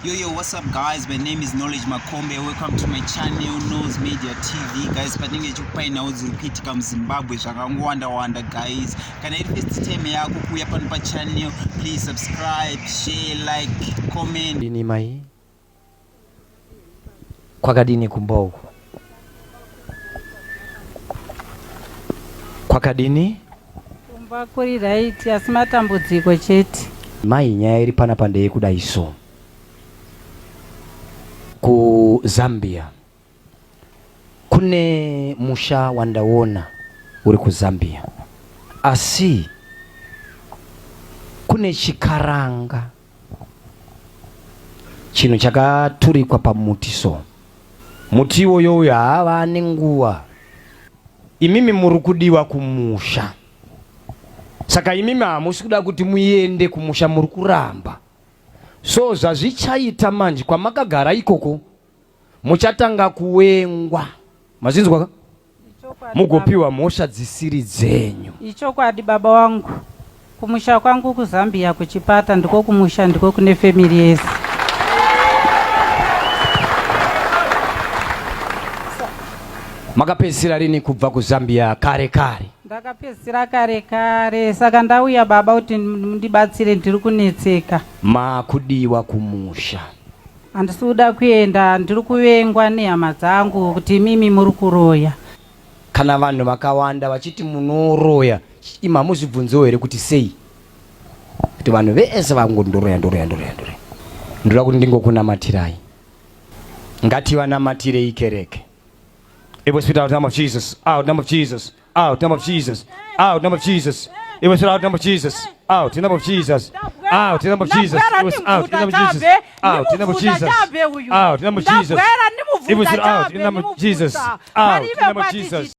Yo, what's up guys? My name is Knowledge Makombe. Welcome to my channel, Nose Media TV. Guys, patinge chupaina uzipiti kuZimbabwe wanda guys. Kana if first time yako kuya pano pa channel, please subscribe, share, like, comment. Dini mai kwa kadini kumbogo kwa kadini kumba kuri right asimatambudziko chete mai nyaya iri pana pande kudaiso kuZambia kune musha wandaona uri kuZambia asi kune chikaranga chino chakaturikwa pamutiso mutiwo yoyo hava nenguwa imimi murikudiwa KuMusha saka imimi hamusi kuda kuti muende KuMusha muri kuramba so zvazvichaita manje kwamakagara ikoko muchatanga kuwengwa mazinzwa mugopiwa mhosva dzisiri dzenyu. Ichokwadi baba wangu KuMusha kwangu kuZambia kuchipata ndiko KuMusha ndiko kune family yese. Makapedzisira rini kubva kuZambia kare? Ndakapedzisira kare saka ndauya baba kuti ndibatsire ndiri kunetseka. Makudiwa KuMusha handisi kuda kuenda ndiri kuvengwa nehama dzangu kuti mimi muri kuroya. Kana vanhu vakawanda vachiti munoroya imamuzvibvunzo here kuti sei kuti vanhu vese vangondoroya ndoda kuti ndingokunamatirai ngativanamatirei kereke. It was without the name of Jesus, out name of Jesus, out name of Jesus, out name of Jesus. It was without the name of Jesus, out name of Jesus, out name of Jesus. It was out name of Jesus, out name of Jesus, out name of Jesus. It was out name of Jesus, out name of Jesus.